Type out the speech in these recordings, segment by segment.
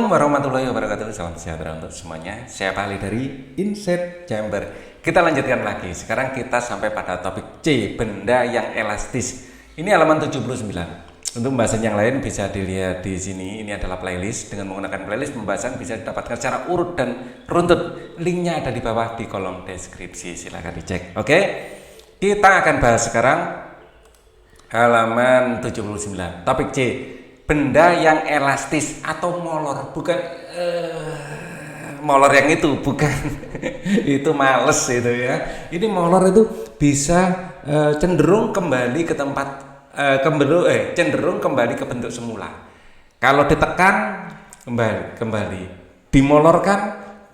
Assalamualaikum warahmatullahi wabarakatuh. Salam sejahtera untuk semuanya. Saya Pak Ali dari Insight Chamber. Kita lanjutkan lagi. Sekarang kita sampai pada topik C, benda yang elastis. Ini halaman 79. Untuk pembahasan yang lain bisa dilihat di sini. Ini adalah playlist. Dengan menggunakan playlist, pembahasan bisa didapatkan secara urut dan runtut. Linknya ada di bawah di kolom deskripsi. Silahkan dicek. Oke. Kita akan bahas sekarang halaman 79. Topik C, benda yang elastis atau molor. Bukan molor yang itu, bukan. Itu males itu ya. Ini molor itu bisa cenderung kembali ke tempat cenderung kembali ke bentuk semula. Kalau ditekan kembali, dimolorkan,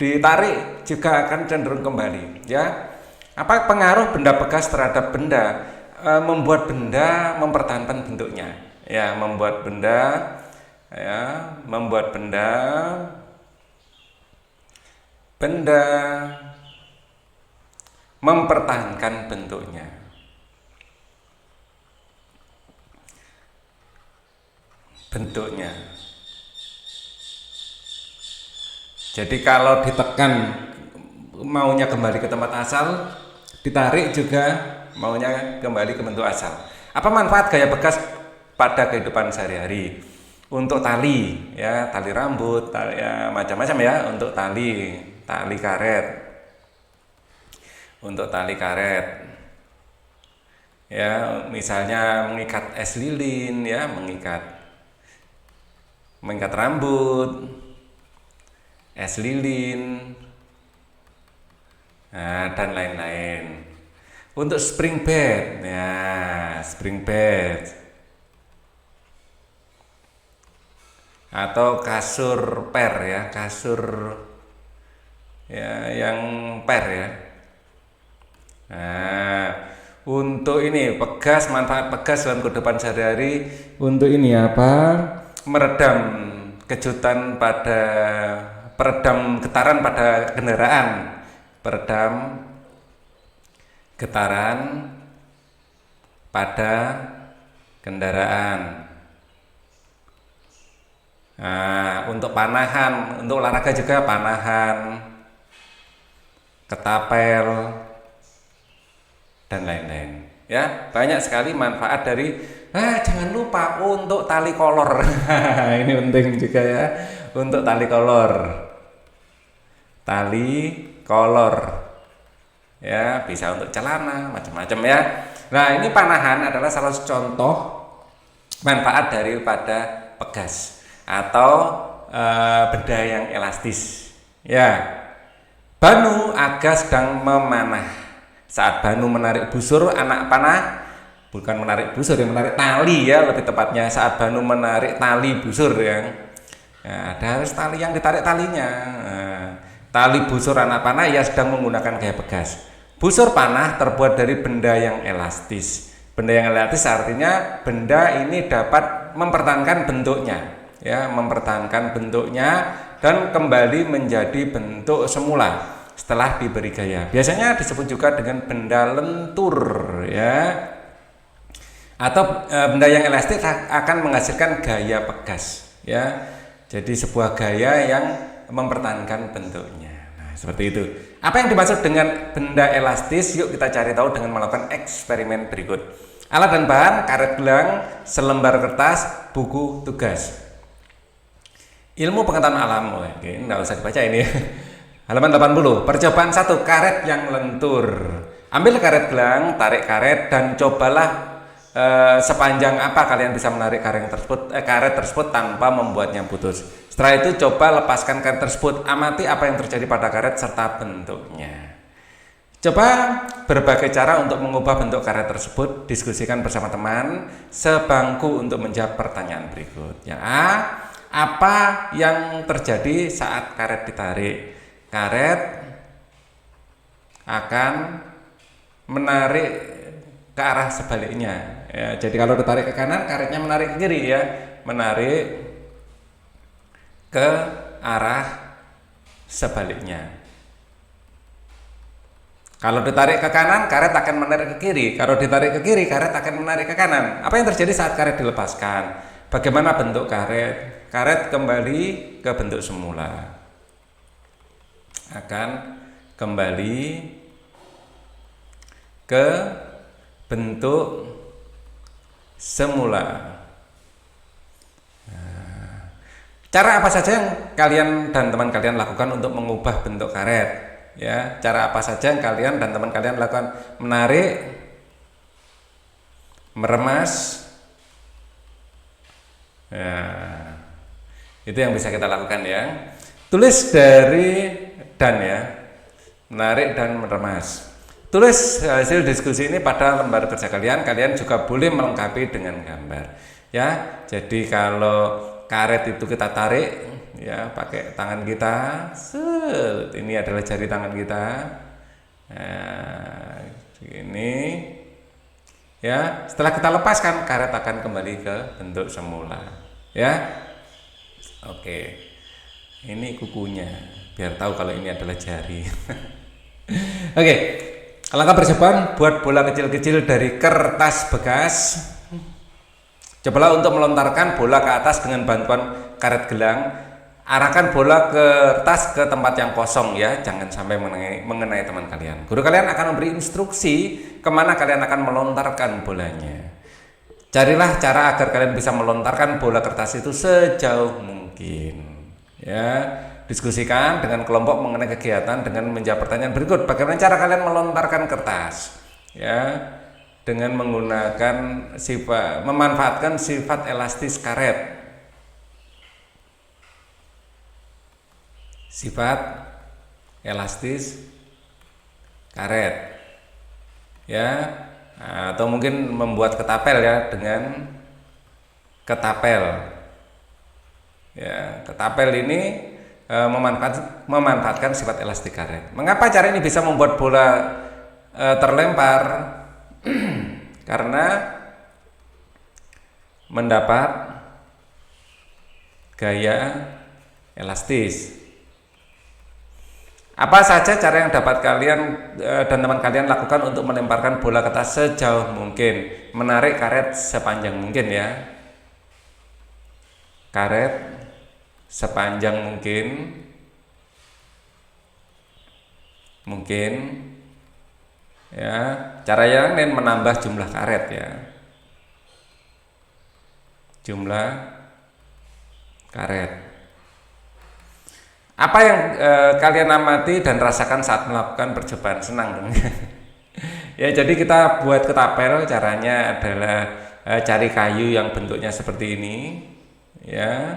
ditarik juga akan cenderung kembali. Ya, apa pengaruh benda bekas terhadap benda? Membuat benda mempertahankan bentuknya. Ya, membuat benda mempertahankan bentuknya. Jadi kalau ditekan maunya kembali ke tempat asal, ditarik juga maunya kembali ke bentuk asal. Apa manfaat gaya bekas pada kehidupan sehari-hari? Untuk tali, ya, tali rambut, ya, macam-macam ya. Untuk tali karet. Untuk tali karet, ya, misalnya mengikat es lilin, ya, mengikat rambut, es lilin, nah, dan lain-lain. Untuk spring bed, ya, atau kasur per, ya, kasur ya yang per, ya. Nah, untuk ini manfaat pegas dalam kehidupan sehari-hari. Untuk ini apa? Meredam getaran pada kendaraan. Peredam getaran pada kendaraan. Nah, untuk panahan, untuk olahraga juga panahan, ketapel, dan lain-lain. Ya, banyak sekali manfaat dari. Jangan lupa untuk tali kolor. Ini penting juga ya, untuk tali kolor. Ya, bisa untuk celana, macam-macam ya. Nah, ini panahan adalah salah satu contoh manfaat daripada pegas atau benda yang elastis. Ya, Banu Aga sedang memanah. Saat Banu menarik busur, anak panah, bukan menarik busur, yang menarik tali ya, lebih tepatnya. Saat Banu menarik tali busur, ya, ada harus tali yang ditarik talinya. Tali busur anak panah, ia sedang menggunakan gaya bekas. Busur panah terbuat dari benda yang elastis. Benda yang elastis artinya benda ini dapat mempertahankan bentuknya, ya, mempertahankan bentuknya dan kembali menjadi bentuk semula setelah diberi gaya. Biasanya disebut juga dengan benda lentur, ya. Atau benda yang elastis akan menghasilkan gaya bekas, ya. Jadi sebuah gaya yang mempertahankan bentuknya. Nah, seperti itu. Apa yang dimaksud dengan benda elastis? Yuk kita cari tahu dengan melakukan eksperimen berikut. Alat dan bahan: karet gelang, selembar kertas, buku tugas. Ilmu pengetahuan alam. Oke, nggak usah dibaca ini. Halaman 80. Percobaan 1, karet yang lentur. Ambil karet gelang, tarik karet, dan cobalah sepanjang apa kalian bisa menarik karet tersebut tanpa membuatnya putus. Setelah itu coba lepaskan karet tersebut. Amati apa yang terjadi pada karet serta bentuknya. Coba berbagai cara untuk mengubah bentuk karet tersebut. Diskusikan bersama teman sebangku untuk menjawab pertanyaan berikut. Ya, apa yang terjadi saat karet ditarik? Karet akan menarik ke arah sebaliknya, ya. Jadi kalau ditarik ke kanan, karetnya menarik ke kiri, ya, menarik ke arah sebaliknya. Kalau ditarik ke kanan, karet akan menarik ke kiri. Kalau ditarik ke kiri, karet akan menarik ke kanan. Apa yang terjadi saat karet dilepaskan? Bagaimana bentuk karet? Karet kembali ke bentuk semula. Akan kembali ke bentuk semula. Cara apa saja yang kalian dan teman kalian lakukan untuk mengubah bentuk karet? Ya, cara apa saja yang kalian dan teman kalian lakukan? Menarik, meremas. Ya, itu yang bisa kita lakukan ya. Tulis dari dan ya, menarik dan meremas. Tulis hasil diskusi ini pada lembar kerja kalian. Kalian juga boleh melengkapi dengan gambar. Ya, jadi kalau karet itu kita tarik ya pakai tangan kita. Set, ini adalah jari tangan kita. Nah, ini ya, setelah kita lepaskan karet akan kembali ke bentuk semula. Ya. Oke. Ini kukunya biar tahu kalau ini adalah jari. Oke. Alangkah persiapan buat bola kecil-kecil dari kertas bekas. Cobalah untuk melontarkan bola ke atas dengan bantuan karet gelang. Arahkan bola ke kertas ke tempat yang kosong ya, jangan sampai mengenai teman kalian. Guru kalian akan memberi instruksi kemana kalian akan melontarkan bolanya. Carilah cara agar kalian bisa melontarkan bola kertas itu sejauh mungkin. Ya, diskusikan dengan kelompok mengenai kegiatan dengan menjawab pertanyaan berikut. Bagaimana cara kalian melontarkan kertas? Ya, dengan menggunakan memanfaatkan sifat elastis karet. Sifat elastis karet. Ya, atau mungkin membuat ketapel ya dengan ketapel. Ya, ketapel ini memanfaatkan sifat elastik karet. Mengapa cara ini bisa membuat bola terlempar? Karena mendapat gaya elastis. Apa saja cara yang dapat kalian dan teman kalian lakukan untuk melemparkan bola kertas sejauh mungkin? Menarik karet sepanjang mungkin ya. Karet sepanjang mungkin ya. Cara yang lain menambah jumlah karet ya. Jumlah karet. Apa yang kalian amati dan rasakan saat melakukan percobaan? Senang dong. Ya, jadi kita buat ketapel, caranya adalah cari kayu yang bentuknya seperti ini ya.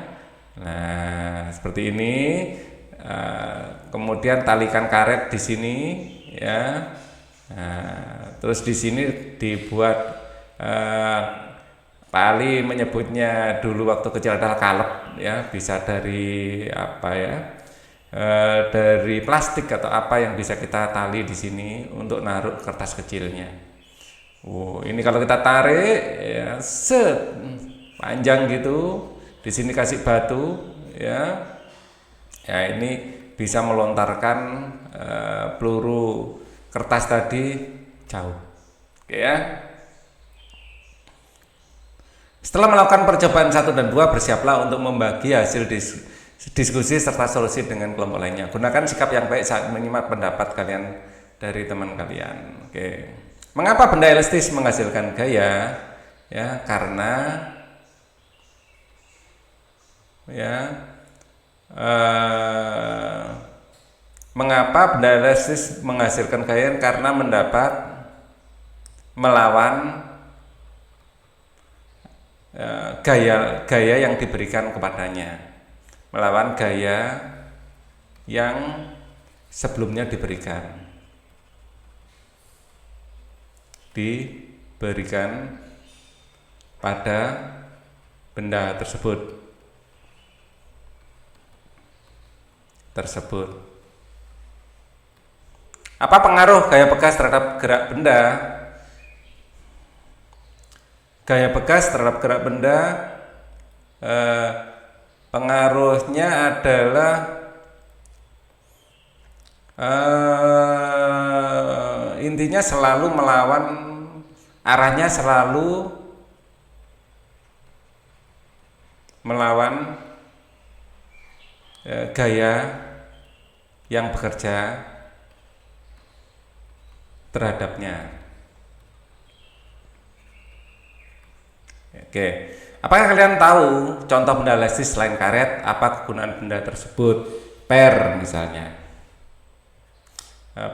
Nah, seperti ini. Kemudian talikan karet di sini ya. Nah, terus di sini dibuat Pak Ali menyebutnya dulu waktu kecil adalah kalep ya, bisa dari apa ya? Dari plastik atau apa yang bisa kita tali di sini untuk naruh kertas kecilnya. Ini kalau kita tarik ya, set panjang gitu. Di sini kasih batu ya. Ya, ini bisa melontarkan peluru kertas tadi jauh. Oke ya. Setelah melakukan percobaan 1 dan 2, bersiaplah untuk membagi hasil diskusi serta solusi dengan kelompok lainnya. Gunakan sikap yang baik saat menyimak pendapat kalian dari teman kalian. Oke. Mengapa benda elastis menghasilkan gaya? Ya, karena ya mengapa benda elastis menghasilkan gaya? Karena mendapat melawan gaya yang diberikan kepadanya. Melawan gaya yang sebelumnya diberikan pada benda tersebut. Apa pengaruh gaya bekas terhadap gerak benda? Gaya bekas terhadap gerak benda pengaruhnya adalah intinya selalu melawan, arahnya selalu melawan gaya yang bekerja terhadapnya. Oke, apakah kalian tahu contoh benda elastis selain karet? Apa kegunaan benda tersebut? Per misalnya,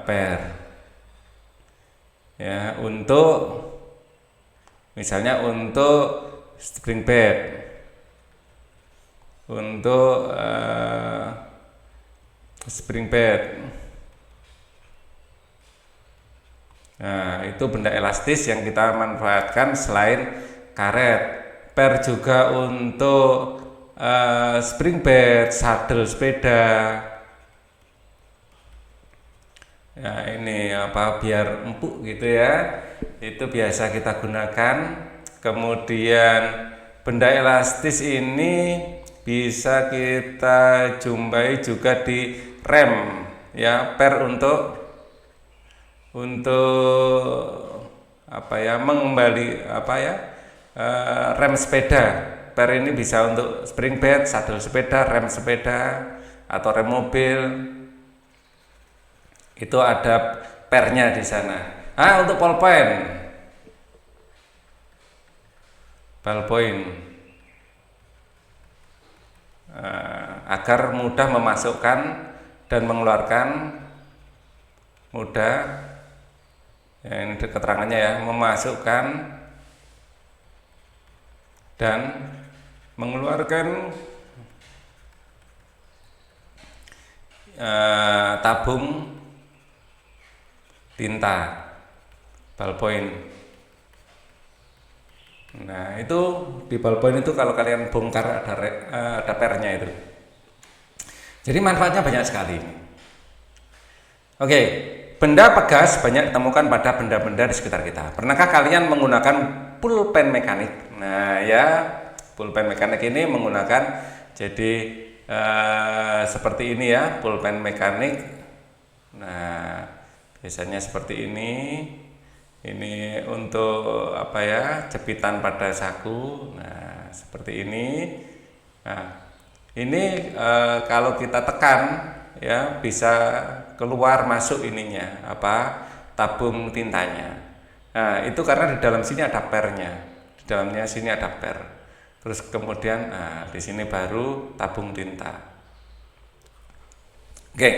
per ya, untuk misalnya untuk spring bed, untuk spring bed. Nah, itu benda elastis yang kita manfaatkan selain karet. Per juga untuk spring bed, sadel sepeda. Ya, ini apa, biar empuk gitu ya. Itu biasa kita gunakan. Kemudian benda elastis ini bisa kita jumpai juga di rem ya, per untuk apa ya, mengembali apa ya, rem sepeda. Per ini bisa untuk spring bed, sadel sepeda, rem sepeda atau rem mobil. Itu ada pernya di sana. Untuk ballpoint, agar mudah memasukkan dan mengeluarkan, mudah ya, ini keterangannya ya, memasukkan dan mengeluarkan tabung tinta ballpoint. Nah, itu di ballpoint itu kalau kalian bongkar ada pernya itu. Jadi manfaatnya banyak sekali. Oke, benda pegas banyak ditemukan pada benda-benda di sekitar kita. Pernahkah kalian menggunakan pulpen mekanik? Nah ya, pulpen mekanik ini menggunakan jadi seperti ini ya, pulpen mekanik. Nah, biasanya seperti ini. Ini untuk apa ya, jepitan pada saku. Nah, seperti ini. Nah, ini kalau kita tekan ya, bisa keluar masuk ininya, apa, tabung tintanya. Nah, itu karena di dalam sini ada pernya. Di dalamnya sini ada per. Terus kemudian di sini baru tabung tinta. Oke.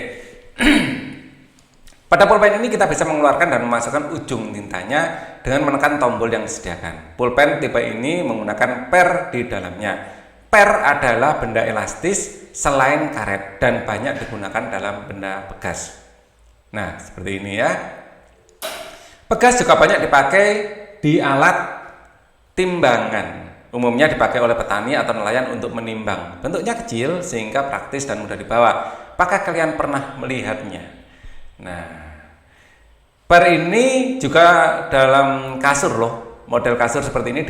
Pada pulpen ini kita bisa mengeluarkan dan memasukkan ujung tintanya dengan menekan tombol yang disediakan. Pulpen tipe ini menggunakan per di dalamnya. Per adalah benda elastis selain karet dan banyak digunakan dalam benda pegas. Nah, seperti ini ya. Pegas juga banyak dipakai di alat timbangan. Umumnya dipakai oleh petani atau nelayan untuk menimbang. Bentuknya kecil sehingga praktis dan mudah dibawa. Apakah kalian pernah melihatnya? Nah, per ini juga dalam kasur loh. Model kasur seperti ini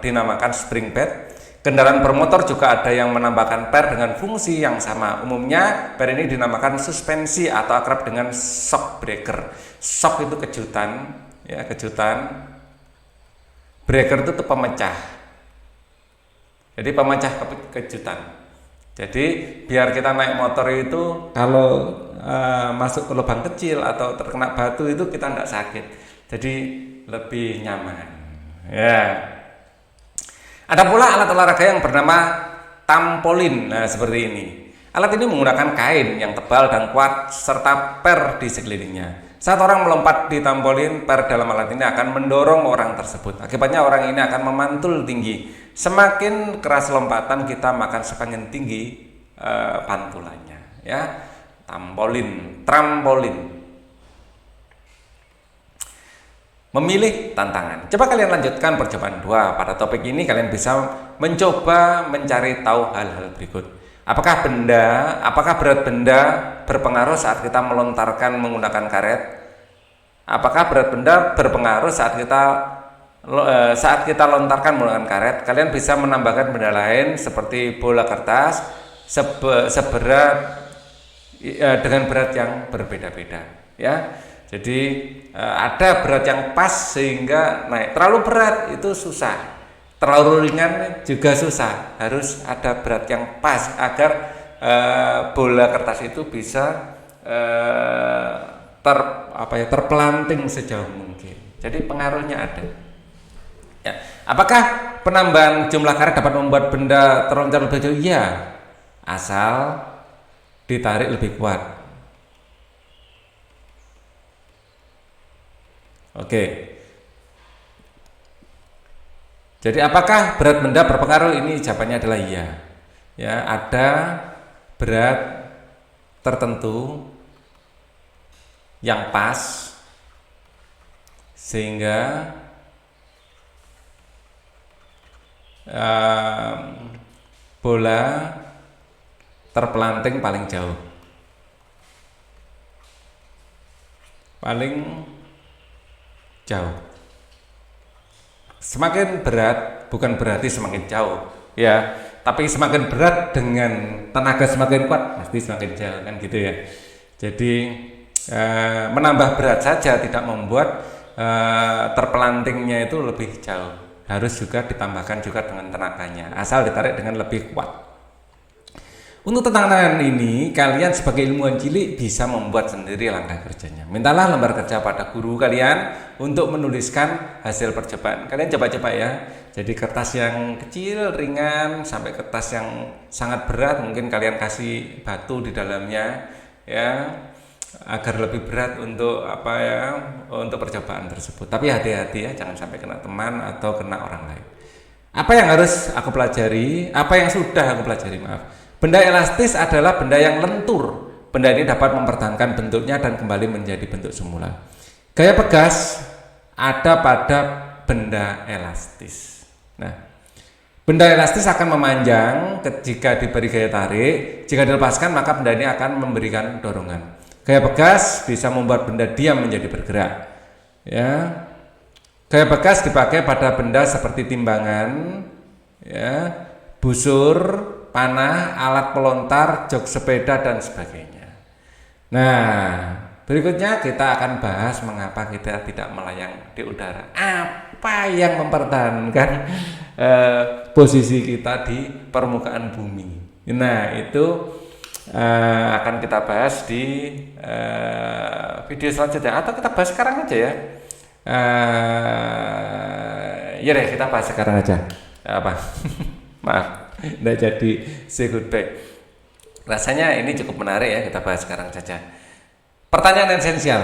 dinamakan spring bed. Kendaraan bermotor juga ada yang menambahkan per dengan fungsi yang sama. Umumnya per ini dinamakan suspensi atau akrab dengan shock breaker. Shock itu kejutan, ya, kejutan. Breaker itu pemecah. Jadi pemecah kejutan. Jadi biar kita naik motor itu kalau masuk ke lubang kecil atau terkena batu itu kita tidak sakit, jadi lebih nyaman ya. Ada pula alat olahraga yang bernama tampolin. Nah, seperti ini. Alat ini menggunakan kain yang tebal dan kuat serta per di sekelilingnya. Saat orang melompat di tampolin, per dalam alat ini akan mendorong orang tersebut. Akibatnya orang ini akan memantul tinggi. Semakin keras lompatan kita, maka semakin tinggi pantulannya ya. Trampolin. Memilih tantangan. Coba kalian lanjutkan percobaan 2. Pada topik ini kalian bisa mencoba mencari tahu hal-hal berikut. Apakah berat benda berpengaruh saat kita melontarkan menggunakan karet? Apakah berat benda berpengaruh saat kita lontarkan menggunakan karet? Kalian bisa menambahkan benda lain seperti bola kertas seberat dengan berat yang berbeda-beda ya. Jadi ada berat yang pas sehingga naik. Terlalu berat itu susah, terlalu ringan juga susah. Harus ada berat yang pas agar bola kertas itu bisa terpelanting sejauh mungkin. Jadi pengaruhnya ada. Ya. Apakah penambahan jumlah karet dapat membuat benda terlontar lebih jauh? Ya, asal ditarik lebih kuat. Oke. Jadi apakah berat benda berpengaruh? Ini jawabannya adalah iya. Ya, ada berat tertentu yang pas sehingga bola terpelanting paling jauh, semakin berat bukan berarti semakin jauh ya, tapi semakin berat dengan tenaga semakin kuat pasti semakin jauh, kan gitu ya. Jadi menambah berat saja tidak membuat terpelantingnya itu lebih jauh. Harus juga ditambahkan juga dengan tenaganya, asal ditarik dengan lebih kuat. Untuk tantangan ini, kalian sebagai ilmuwan cilik bisa membuat sendiri langkah kerjanya. Mintalah lembar kerja pada guru kalian untuk menuliskan hasil percobaan. Kalian coba-coba ya. Jadi kertas yang kecil, ringan, sampai kertas yang sangat berat, mungkin kalian kasih batu di dalamnya, ya, agar lebih berat untuk untuk percobaan tersebut. Tapi hati-hati ya, jangan sampai kena teman atau kena orang lain. Apa yang harus aku pelajari? Apa yang sudah aku pelajari? Benda elastis adalah benda yang lentur. Benda ini dapat mempertahankan bentuknya dan kembali menjadi bentuk semula. Gaya pegas ada pada benda elastis. Nah, benda elastis akan memanjang jika diberi gaya tarik. Jika dilepaskan, maka benda ini akan memberikan dorongan. Gaya pegas bisa membuat benda diam menjadi bergerak. Ya. Gaya pegas dipakai pada benda seperti timbangan, ya, busur, panah, alat pelontar, jok sepeda dan sebagainya. Nah, berikutnya kita akan bahas mengapa kita tidak melayang di udara. Apa yang mempertahankan posisi kita di permukaan bumi. Nah, itu akan kita bahas di video selanjutnya, atau kita bahas sekarang aja ya. Ya deh, kita bahas sekarang aja. Maaf, nggak jadi say goodbye. Rasanya ini cukup menarik ya, kita bahas sekarang saja. Pertanyaan esensial: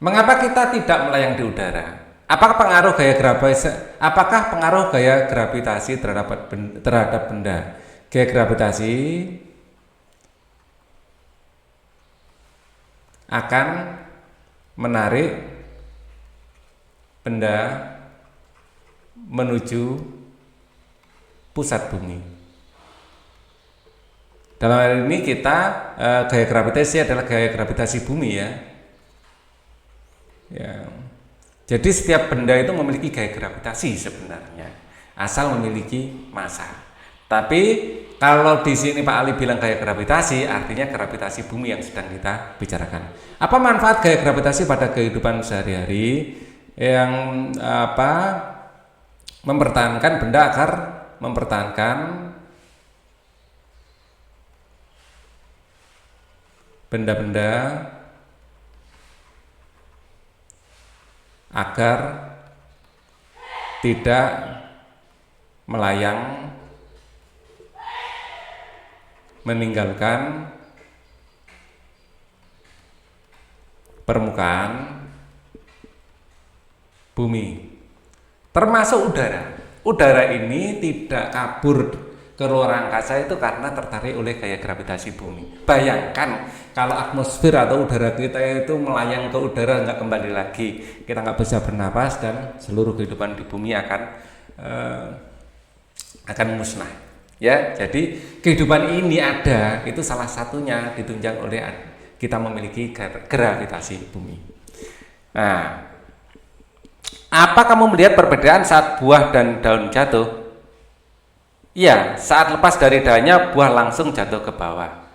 mengapa kita tidak melayang di udara? Apakah pengaruh gaya gravitasi terhadap benda? Gaya gravitasi akan menarik benda menuju pusat bumi. Dalam hal ini gaya gravitasi adalah gaya gravitasi bumi ya. Jadi setiap benda itu memiliki gaya gravitasi sebenarnya, asal memiliki massa. Tapi kalau di sini Pak Ali bilang gaya gravitasi, artinya gravitasi bumi yang sedang kita bicarakan. Apa manfaat gaya gravitasi pada kehidupan sehari-hari? Yang mempertahankan benda agar mempertahankan benda-benda agar tidak melayang, meninggalkan permukaan bumi, termasuk udara. Udara ini tidak kabur ke luar angkasa itu karena tertarik oleh gaya gravitasi bumi. Bayangkan kalau atmosfer atau udara kita itu melayang ke udara, nggak kembali lagi, kita nggak bisa bernapas dan seluruh kehidupan di bumi akan musnah. Ya, jadi kehidupan ini ada, itu salah satunya ditunjang oleh kita memiliki gravitasi bumi. Nah, apa kamu melihat perbedaan saat buah dan daun jatuh? Iya, saat lepas dari daunnya, buah langsung jatuh ke bawah.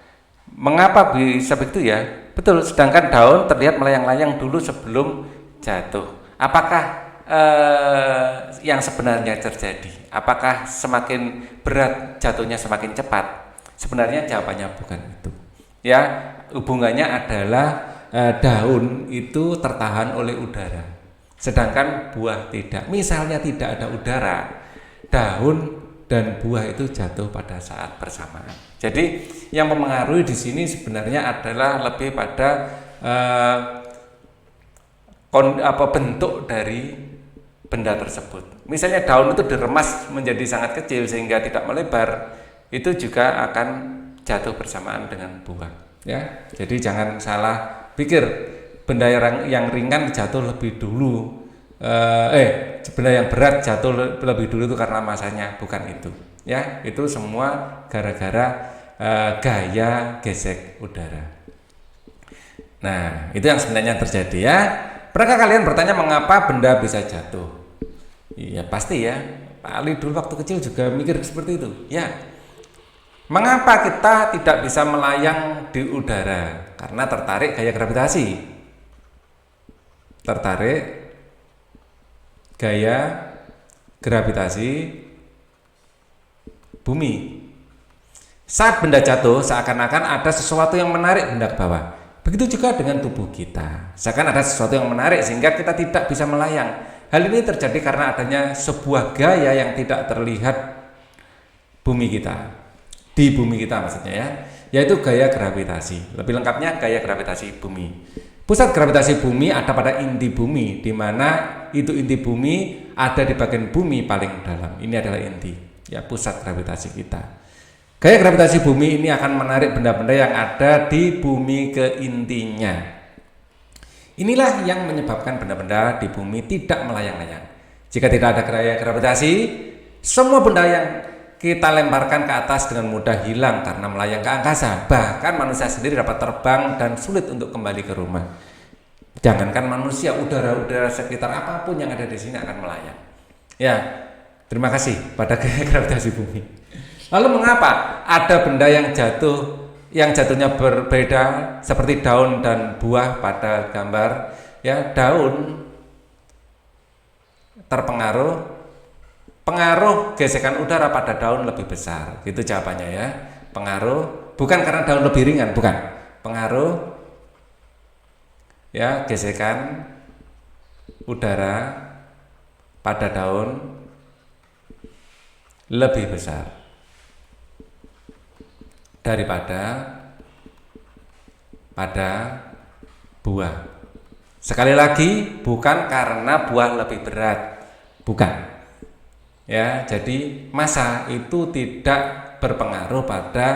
Mengapa bisa begitu ya? Betul, sedangkan daun terlihat melayang-layang dulu sebelum jatuh. Apakah yang sebenarnya terjadi? Apakah semakin berat jatuhnya semakin cepat? Sebenarnya jawabannya bukan itu. Ya, hubungannya adalah daun itu tertahan oleh udara, sedangkan buah tidak. Misalnya tidak ada udara, daun dan buah itu jatuh pada saat bersamaan. Jadi yang mempengaruhi di sini sebenarnya adalah lebih pada bentuk dari benda tersebut. Misalnya daun itu diremas menjadi sangat kecil sehingga tidak melebar, itu juga akan jatuh bersamaan dengan buah. Ya, jadi jangan salah pikir benda yang ringan jatuh lebih dulu. Benda yang berat jatuh lebih dulu itu karena masanya, bukan itu. Ya, itu semua gara-gara gaya gesek udara. Nah, itu yang sebenarnya terjadi ya. Pernahkah kalian bertanya mengapa benda bisa jatuh? Iya pasti ya. Pak Ali dulu waktu kecil juga mikir seperti itu. Ya. Mengapa kita tidak bisa melayang di udara? Karena tertarik gaya gravitasi. Tertarik gaya gravitasi bumi. Saat benda jatuh, seakan-akan ada sesuatu yang menarik benda ke bawah. Begitu juga dengan tubuh kita. Seakan ada sesuatu yang menarik sehingga kita tidak bisa melayang. Hal ini terjadi karena adanya sebuah gaya yang tidak terlihat bumi kita. Di bumi kita maksudnya ya. Yaitu gaya gravitasi. Lebih lengkapnya gaya gravitasi bumi. Pusat gravitasi bumi ada pada inti bumi, di mana itu inti bumi ada di bagian bumi paling dalam. Ini adalah inti, ya pusat gravitasi kita. Gaya gravitasi bumi ini akan menarik benda-benda yang ada di bumi ke intinya. Inilah yang menyebabkan benda-benda di bumi tidak melayang-layang. Jika tidak ada gaya gravitasi, semua benda yang kita lemparkan ke atas dengan mudah hilang karena melayang ke angkasa. Bahkan manusia sendiri dapat terbang dan sulit untuk kembali ke rumah. Jangankan manusia, udara-udara sekitar apapun yang ada di sini akan melayang. Ya, terima kasih pada gaya gravitasi bumi. Lalu mengapa ada benda yang jatuhnya berbeda seperti daun dan buah pada gambar? Ya, daun pengaruh gesekan udara pada daun lebih besar. Itu jawabannya ya. Pengaruh bukan karena daun lebih ringan, bukan. Pengaruh ya gesekan udara pada daun lebih besar daripada pada buah. Sekali lagi, bukan karena buah lebih berat, bukan. Ya, jadi massa itu tidak berpengaruh pada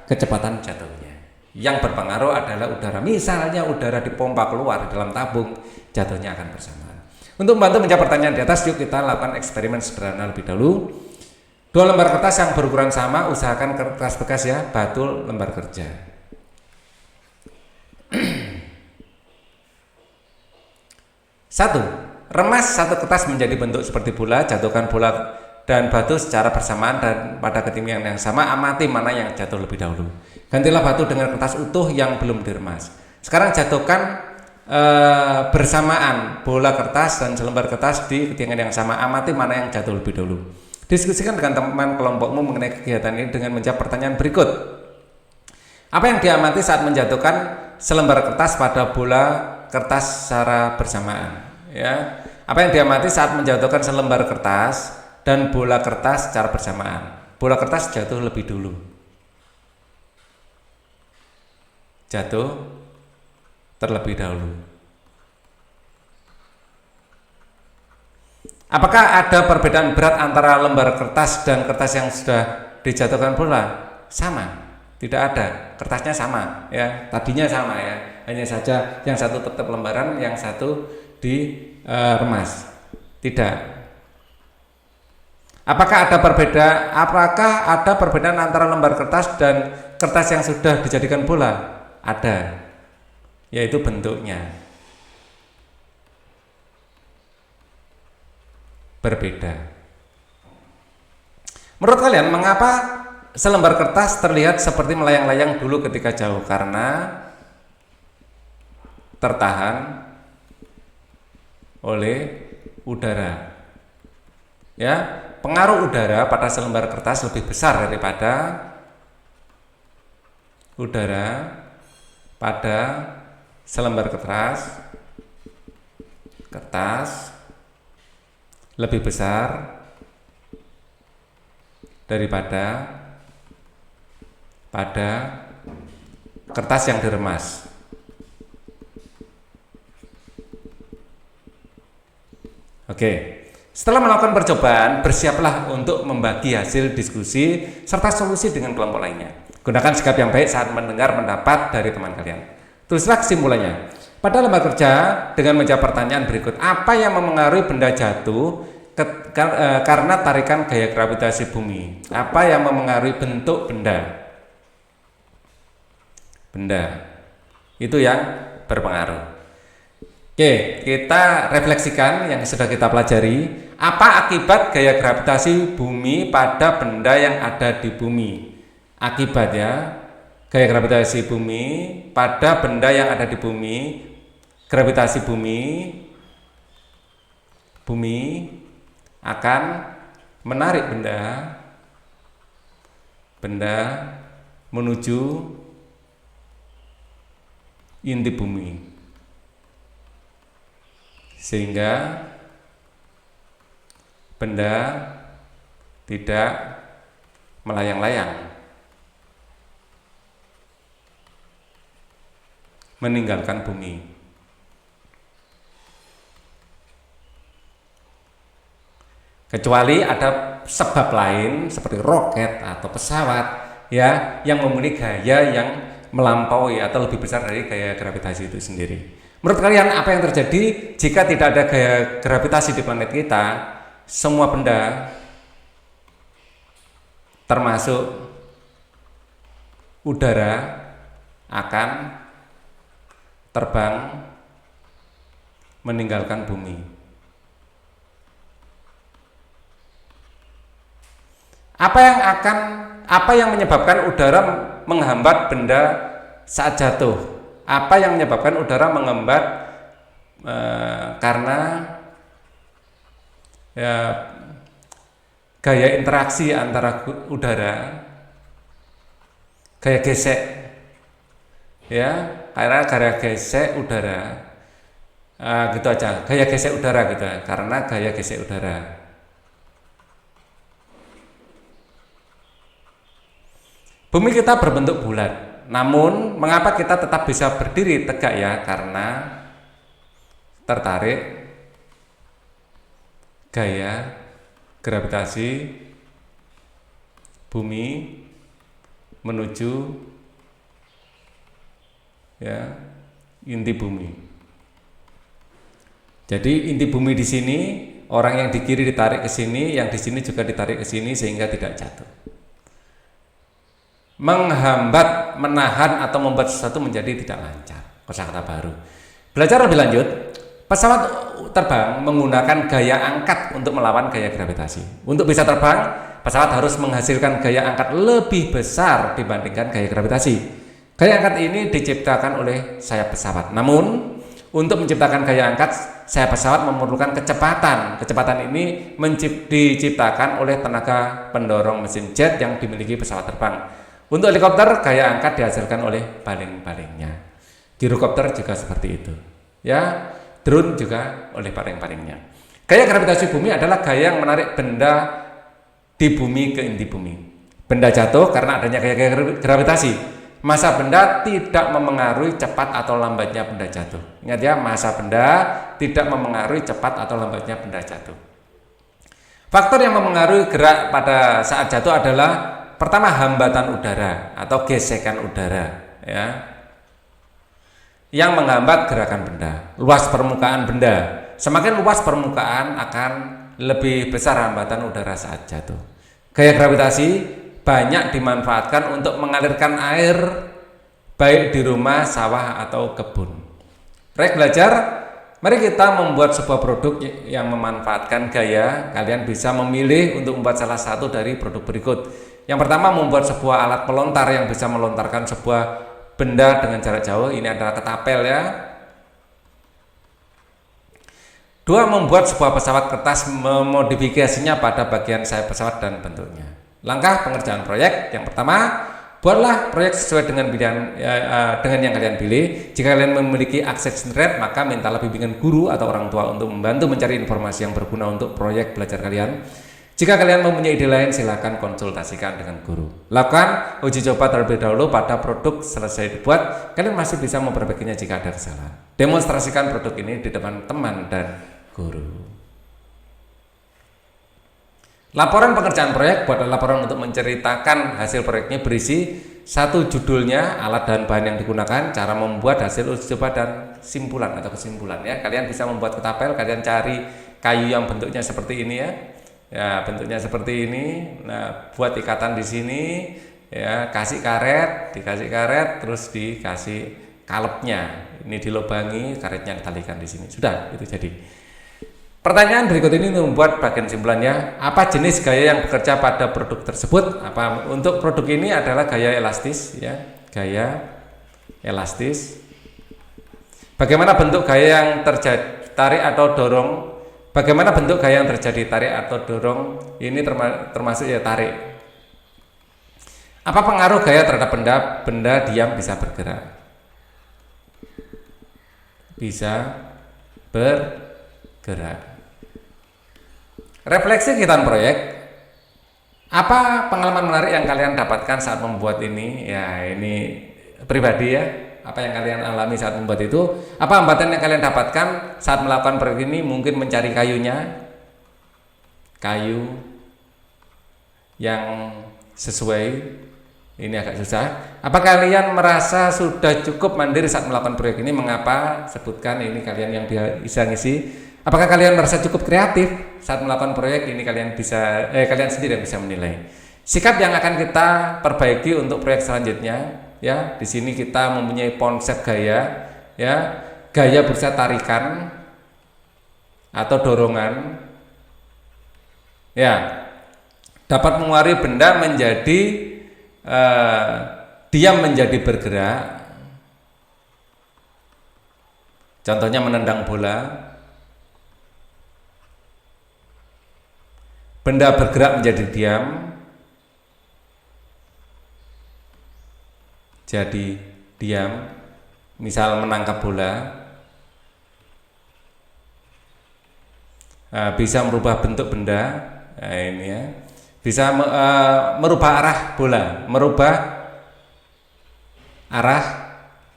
kecepatan jatuhnya. Yang berpengaruh adalah udara. Misalnya udara dipompa keluar di dalam tabung, jatuhnya akan bersamaan. Untuk membantu menjawab pertanyaan di atas, yuk kita lakukan eksperimen sederhana lebih dahulu. 2 lembar kertas yang berukuran sama, usahakan kertas bekas ya, batu lembar kerja. Satu, remas satu kertas menjadi bentuk seperti bola, jatuhkan bola dan batu secara bersamaan dan pada ketinggian yang sama, amati mana yang jatuh lebih dahulu. Gantilah batu dengan kertas utuh yang belum diremas. Sekarang jatuhkan bersamaan bola kertas dan selembar kertas di ketinggian yang sama, amati mana yang jatuh lebih dahulu. Diskusikan dengan teman kelompokmu mengenai kegiatan ini dengan menjawab pertanyaan berikut. Apa yang diamati saat menjatuhkan selembar kertas pada bola kertas secara bersamaan? Ya. Apa yang diamati saat menjatuhkan selembar kertas dan bola kertas secara bersamaan? Bola kertas jatuh lebih dulu. Jatuh terlebih dahulu. Apakah ada perbedaan berat antara lembar kertas dan kertas yang sudah dijatuhkan bola? Sama, tidak ada. Kertasnya sama, ya. Tadinya sama ya. Hanya saja yang satu tetap lembaran, yang satu diremas. Tidak. Apakah ada perbedaan antara lembar kertas dan kertas yang sudah dijadikan bola? Ada, yaitu bentuknya. Berbeda. Menurut kalian mengapa selembar kertas terlihat seperti melayang-layang dulu ketika jauh? Karena tertahan oleh udara. Ya, pengaruh udara pada selembar kertas lebih besar daripada udara pada selembar kertas lebih besar daripada pada kertas yang diremas. Oke. Setelah melakukan percobaan, bersiaplah untuk membagi hasil diskusi serta solusi dengan kelompok lainnya. Gunakan sikap yang baik saat mendengar pendapat dari teman kalian. Tulislah kesimpulannya. Pada lembar kerja dengan menjawab pertanyaan berikut. Apa yang memengaruhi benda jatuh karena tarikan gaya gravitasi bumi? Apa yang memengaruhi bentuk benda? Benda. Itu yang berpengaruh. Oke, kita refleksikan yang sudah kita pelajari. Apa akibat gaya gravitasi bumi pada benda yang ada di bumi? Akibatnya gaya gravitasi bumi pada benda yang ada di bumi, gravitasi bumi akan menarik benda menuju inti bumi, sehingga benda tidak melayang-layang meninggalkan bumi. Kecuali ada sebab lain seperti roket atau pesawat ya yang memiliki gaya yang melampaui atau lebih besar dari gaya gravitasi itu sendiri. Menurut kalian apa yang terjadi jika tidak ada gaya gravitasi di planet kita? Semua benda termasuk udara akan terbang meninggalkan bumi. Apa yang menyebabkan udara menghambat benda saat jatuh? Apa yang menyebabkan udara menghambat? Karena ya, gaya interaksi antara udara, gaya gesek, ya, karena gaya gesek udara, gitu aja, gaya gesek udara gitu, karena gaya gesek udara. Bumi kita berbentuk bulat, namun mengapa kita tetap bisa berdiri tegak ya? Karena tertarik gaya gravitasi bumi menuju ya inti bumi. Jadi inti bumi di sini, orang yang di kiri ditarik ke sini, yang di sini juga ditarik ke sini sehingga tidak jatuh. Menghambat, menahan atau membuat sesuatu menjadi tidak lancar. Kosakata baru. Belajar lebih lanjut. Pesawat terbang menggunakan gaya angkat untuk melawan gaya gravitasi. Untuk bisa terbang, pesawat harus menghasilkan gaya angkat lebih besar dibandingkan gaya gravitasi. Gaya angkat ini diciptakan oleh sayap pesawat. Namun, untuk menciptakan gaya angkat, sayap pesawat memerlukan kecepatan. Kecepatan ini diciptakan oleh tenaga pendorong mesin jet yang dimiliki pesawat terbang. Untuk helikopter, gaya angkat dihasilkan oleh baling-balingnya. Gyrocopter juga seperti itu. Ya, drone juga oleh baling-balingnya. Gaya gravitasi bumi adalah gaya yang menarik benda di bumi ke inti bumi. Benda jatuh karena adanya gaya gravitasi. Massa benda tidak memengaruhi cepat atau lambatnya benda jatuh. Ingat ya, massa benda tidak memengaruhi cepat atau lambatnya benda jatuh. Faktor yang memengaruhi gerak pada saat jatuh adalah pertama, hambatan udara atau gesekan udara ya, yang menghambat gerakan benda. Luas permukaan benda, semakin luas permukaan akan lebih besar hambatan udara saat jatuh. Gaya gravitasi banyak dimanfaatkan untuk mengalirkan air baik di rumah, sawah atau kebun. Baik belajar, mari kita membuat sebuah produk yang memanfaatkan gaya. Kalian bisa memilih untuk membuat salah satu dari produk berikut. Yang pertama, membuat sebuah alat pelontar yang bisa melontarkan sebuah benda dengan jarak jauh. Ini adalah ketapel ya. Dua, membuat sebuah pesawat kertas, memodifikasinya pada bagian sayap pesawat dan bentuknya. Langkah pengerjaan proyek. Yang pertama, Buatlah proyek sesuai dengan pilihan dengan yang kalian pilih. Jika kalian memiliki akses internet, maka mintalah bimbingan guru atau orang tua untuk membantu mencari informasi yang berguna untuk proyek belajar kalian. Jika kalian mempunyai ide lain, silakan konsultasikan dengan guru. Lakukan uji coba terlebih dahulu pada produk selesai dibuat. Kalian masih bisa memperbaikinya jika ada kesalahan. Demonstrasikan produk ini di depan teman dan guru. Laporan pengerjaan proyek, buatlah laporan untuk menceritakan hasil proyeknya, berisi satu judulnya, alat dan bahan yang digunakan, cara membuat, hasil uji coba, dan simpulan atau kesimpulan ya. Kalian bisa membuat ketapel, kalian cari kayu yang bentuknya seperti ini ya. Ya, bentuknya seperti ini. Nah, buat ikatan di sini ya, dikasih karet, terus dikasih kalepnya. Ini dilubangi, karetnya ditalikan di sini. Sudah, itu jadi. Pertanyaan berikut ini untuk membuat bagian simpulannya. Apa jenis gaya yang bekerja pada produk tersebut? Untuk produk ini adalah gaya elastis ya, gaya elastis. Bagaimana bentuk gaya yang terjadi tarik atau dorong? Bagaimana bentuk gaya yang terjadi tarik atau dorong? Ini termasuk ya tarik. Apa pengaruh gaya terhadap benda? Benda diam bisa bergerak. Bisa bergerak. Refleksi kegiatan proyek. Apa pengalaman menarik yang kalian dapatkan saat membuat ini? Ya, ini pribadi ya. Apa yang kalian alami saat membuat itu? Apa hambatan yang kalian dapatkan saat melakukan proyek ini? Mungkin mencari kayunya, kayu yang sesuai. Ini agak susah. Apa kalian merasa sudah cukup mandiri saat melakukan proyek ini? Mengapa? Sebutkan ini kalian yang bisa ngisi. Apakah kalian merasa cukup kreatif saat melakukan proyek ini? Kalian sendiri yang bisa menilai. Sikap yang akan kita perbaiki untuk proyek selanjutnya, ya. Di sini kita mempunyai konsep gaya, ya. Gaya berusaha tarikan atau dorongan, ya. Dapat menguari benda menjadi diam menjadi bergerak. Contohnya menendang bola. Benda bergerak menjadi diam, jadi diam. Misal menangkap bola, bisa merubah bentuk benda. Nah, ini ya, bisa merubah arah bola, merubah arah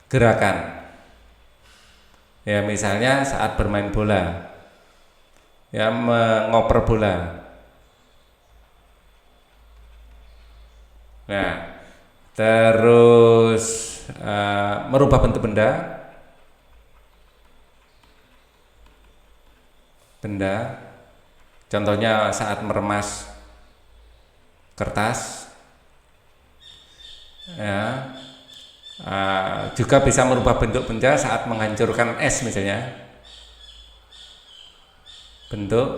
gerakan. Ya, misalnya saat bermain bola, ya, mengoper bola. Nah, terus merubah bentuk benda, contohnya saat meremas kertas, ya, juga bisa merubah bentuk benda saat menghancurkan es misalnya, bentuk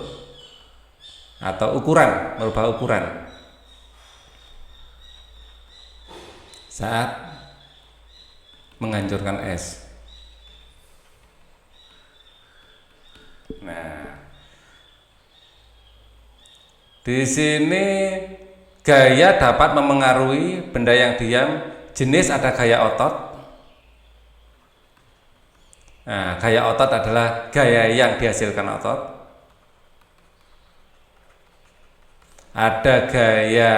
atau ukuran, merubah ukuran saat menghancurkan es. Nah, di sini gaya dapat memengaruhi benda yang diam. Jenis ada gaya otot. Nah, gaya otot adalah gaya yang dihasilkan otot. Ada gaya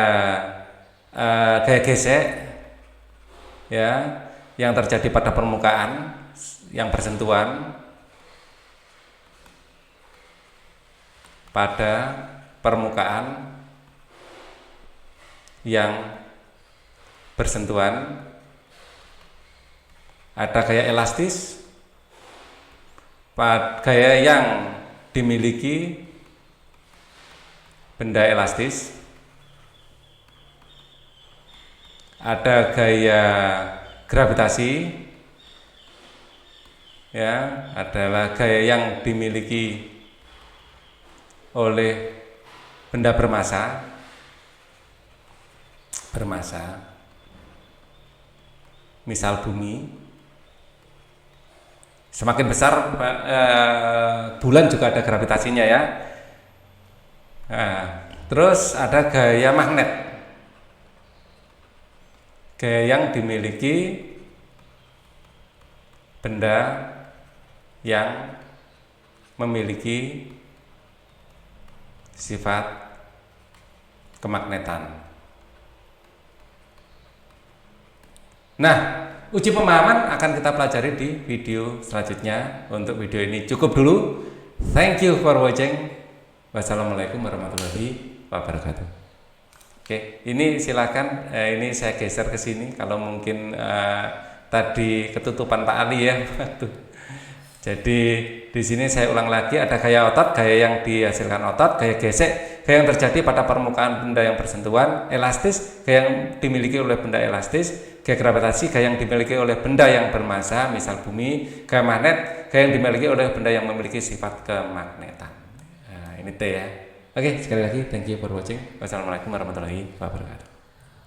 gesek, ya, yang terjadi pada permukaan yang bersentuhan pada permukaan yang bersentuhan. Ada gaya elastis, gaya yang dimiliki benda elastis. Ada gaya gravitasi, ya, adalah gaya yang dimiliki oleh benda bermassa. Misal bumi. Semakin besar bulan juga ada gravitasinya ya. Nah, terus ada gaya magnet. Gaya yang dimiliki benda yang memiliki sifat kemagnetan. Nah, uji pemahaman akan kita pelajari di video selanjutnya. Untuk video ini cukup dulu. Thank you for watching. Wassalamualaikum warahmatullahi wabarakatuh. Oke, ini silakan. Ini saya geser ke sini. Kalau mungkin tadi ketutupan Pak Ali ya. Jadi di sini saya ulang lagi, ada gaya otot, gaya yang dihasilkan otot, gaya gesek, gaya yang terjadi pada permukaan benda yang bersentuhan, elastis, gaya yang dimiliki oleh benda elastis, gaya gravitasi, gaya yang dimiliki oleh benda yang bermassa, misal bumi, gaya magnet, gaya yang dimiliki oleh benda yang memiliki sifat kemagnetan. Nah, ini T ya. Oke, sekali lagi thank you for watching. Wassalamualaikum warahmatullahi wabarakatuh.